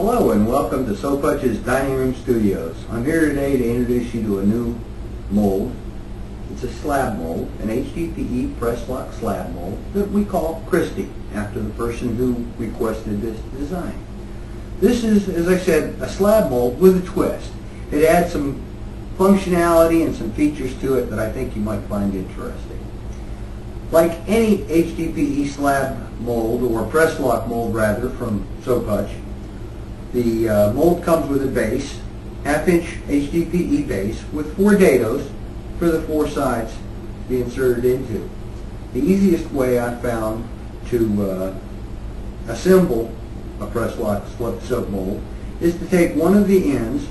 Hello and welcome to SoapHutch's Dining Room Studios. I'm here today to introduce you to a new mold. It's a slab mold, an HDPE PressLock slab mold that we call Christi, after the person who requested this design. This is, as I said, a slab mold with a twist. It adds some functionality and some features to it that I think you might find interesting. Like any HDPE slab mold, or PressLock mold rather, from SoapHutch, the mold comes with a base, half-inch HDPE base with 4 dados for the 4 sides to be inserted into. The easiest way I found to assemble a PressLock soap mold is to take one of the ends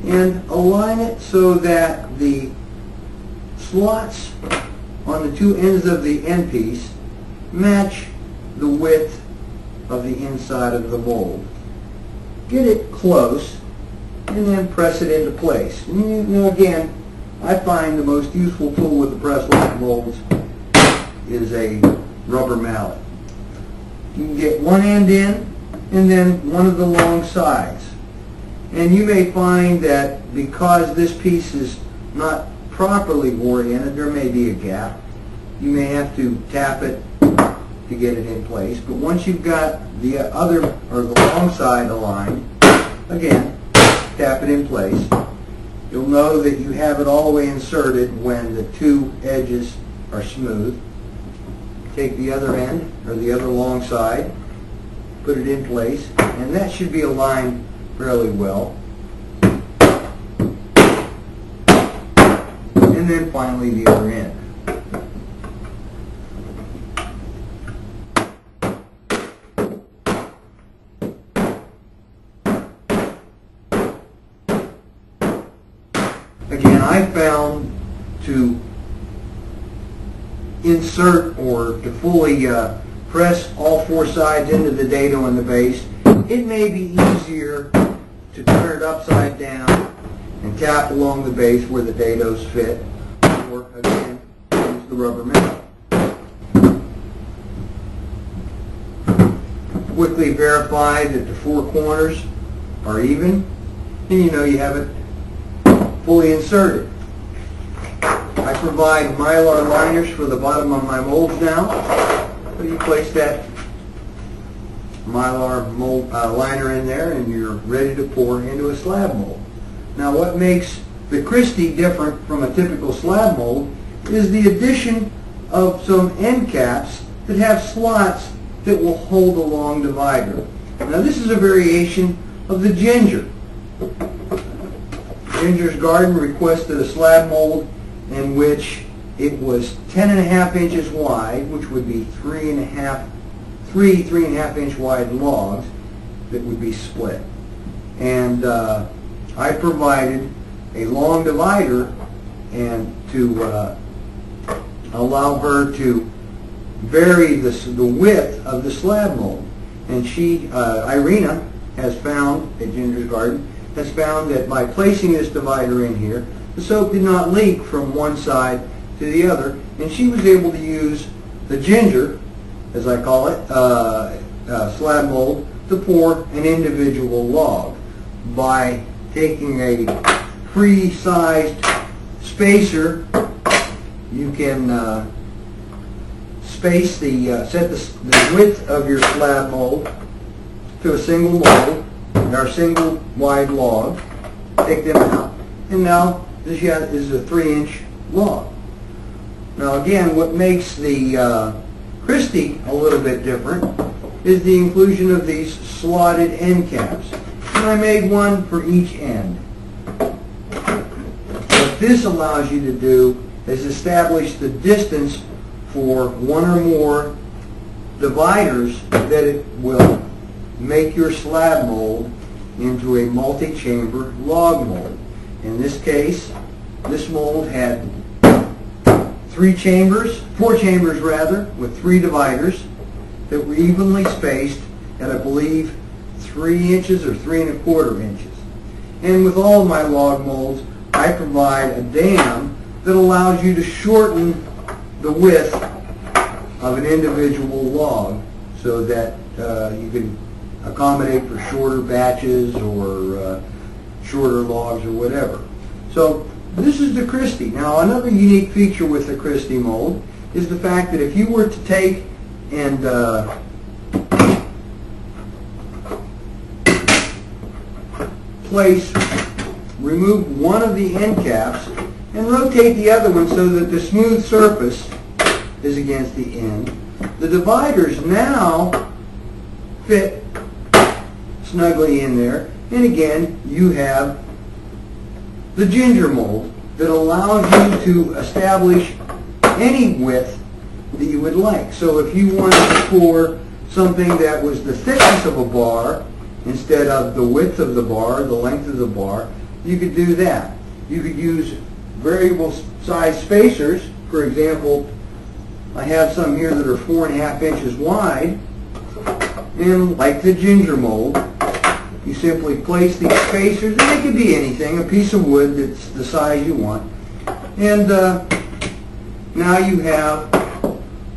and align it so that the slots on the 2 ends of the end piece match the width of the inside of the mold. Get it close and then press it into place. Now again, I find the most useful tool with the PressLock molds is a rubber mallet. You can get one end in and then one of the long sides. And you may find that because this piece is not properly oriented, there may be a gap. You may have to tap it to get it in place. But once you've got the other, or the long side aligned, again, tap it in place. You'll know that you have it all the way inserted when the 2 edges are smooth. Take the other end, or the other long side, put it in place, and that should be aligned fairly well. And then finally the other end. Again, I found to insert or to fully press all 4 sides into the dado in the base, it may be easier to turn it upside down and tap along the base where the dados fit, or again, use the rubber mallet. Quickly verify that the 4 corners are even, and you know you have it fully inserted. I provide Mylar liners for the bottom of my molds now. So you place that Mylar mold, liner in there and you're ready to pour into a slab mold. Now what makes the Christi different from a typical slab mold is the addition of some end caps that have slots that will hold a long divider. Now this is a variation of the Ginger. Ginger's Garden requested a slab mold in which it was 10.5 inches wide, which would be 3.5 inch wide logs that would be split. And I provided a long divider and to allow her to vary the width of the slab mold. And she, Irina, has found at Ginger's Garden, has found that by placing this divider in here, the soap did not leak from one side to the other, and she was able to use the Ginger, as I call it, slab mold, to pour an individual log by taking a pre-sized spacer. You can space set the width of your slab mold to a single mold, our single wide log. Take them out, and now this is a 3-inch log. Now again, what makes the Christi a little bit different is the inclusion of these slotted end caps. And I made one for each end. What this allows you to do is establish the distance for one or more dividers that it will make your slab mold into a multi-chamber log mold. In this case, this mold had 4 chambers rather, with 3 dividers that were evenly spaced at, I believe, 3 inches or 3.25 inches. And with all of my log molds, I provide a dam that allows you to shorten the width of an individual log so that you can accommodate for shorter batches or shorter logs or whatever. So this is the Christi. Now another unique feature with the Christi mold is the fact that if you were to take and remove one of the end caps and rotate the other one so that the smooth surface is against the end, the dividers now fit snugly in there, and again you have the ginger mold that allows you to establish any width that you would like. So if you wanted for something that was the thickness of a bar instead of the width of the bar, the length of the bar, you could do that. You could use variable size spacers. For example, I have some here that are 4.5 inches wide, and like the ginger mold, you simply place these spacers, and they could be anything, a piece of wood that's the size you want, and now you have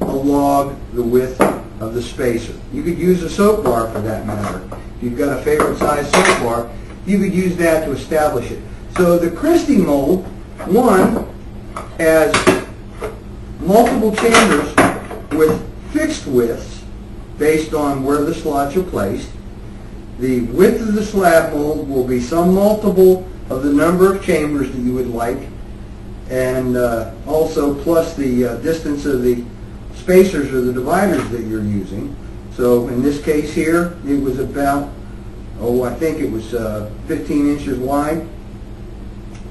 a log the width of the spacer. You could use a soap bar for that matter. If you've got a favorite size soap bar, you could use that to establish it. So the Christi mold, one, has multiple chambers with fixed widths based on where the slots are placed. The width of the slab mold will be some multiple of the number of chambers that you would like, and also plus the distance of the spacers or the dividers that you're using. So in this case here, it was about, I think it was 15 inches wide.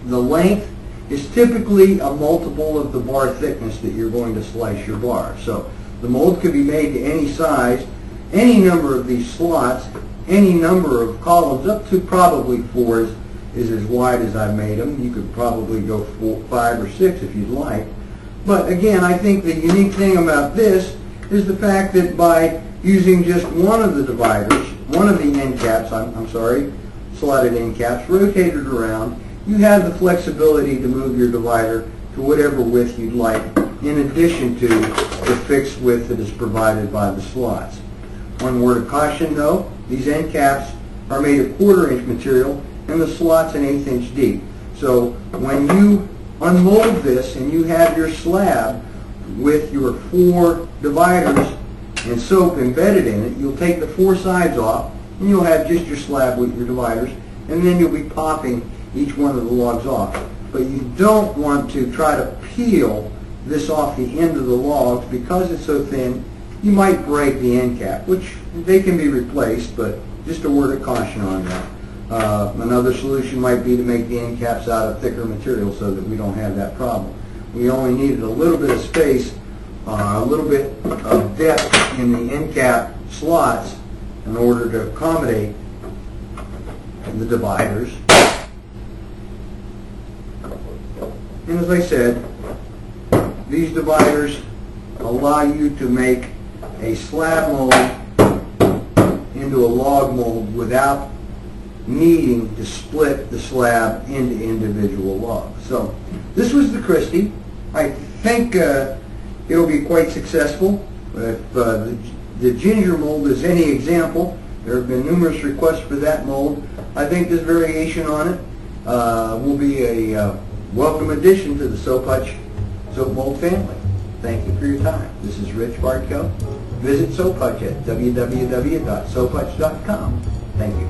The length is typically a multiple of the bar thickness that you're going to slice your bar. So the mold could be made to any size, any number of these slots, any number of columns, up to probably 4 is as wide as I've made them. You could probably go 5 or 6 if you'd like. But again, I think the unique thing about this is the fact that by using just one of the dividers, one of the end caps, slotted end caps, rotated around, you have the flexibility to move your divider to whatever width you'd like, in addition to the fixed width that is provided by the slots. One word of caution though, these end caps are made of 1/4 inch material and the slot's an 1/8 inch deep. So when you unmold this and you have your slab with your 4 dividers and soap embedded in it, you'll take the 4 sides off and you'll have just your slab with your dividers, and then you'll be popping each one of the logs off. But you don't want to try to peel this off the end of the logs because it's so thin. You might break the end cap, which they can be replaced, but just a word of caution on that. Another solution might be to make the end caps out of thicker material so that we don't have that problem. We only needed a little bit of space, a little bit of depth in the end cap slots in order to accommodate the dividers. And as I said, these dividers allow you to make a slab mold into a log mold without needing to split the slab into individual logs. So this was the Christi. I think it'll be quite successful. If the ginger mold is any example, there have been numerous requests for that mold. I think this variation on it will be a welcome addition to the SoapHutch soap mold family. Thank you for your time. This is Rich Bartko. Visit SoapHutch at www.soaphutch.com. Thank you.